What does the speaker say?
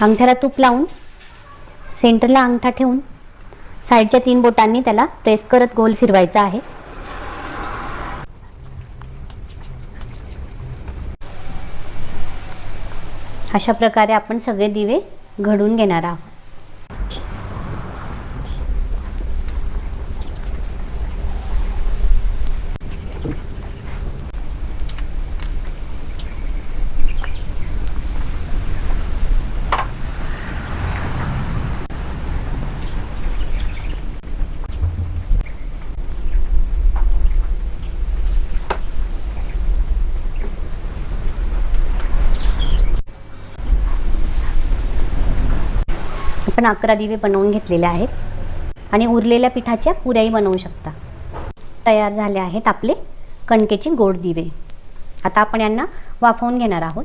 अंगठ्याला तूप लावून सेंटरला अंगठा ठेवून साईडच्या 3 बोटांनी त्याला प्रेस करत गोल फिरवायचा आहे. अशा प्रकारे आपण सगळे दिवे घडवून घेणार आहोत. आपण 11 दिवे बनवून घेतलेले आहेत आणि उरलेल्या पिठाच्या पुऱ्याही बनवू शकता. तयार झाले आहेत आपले कणकेचे गोड दिवे. आता आपण यांना वाफवून घेणार आहोत.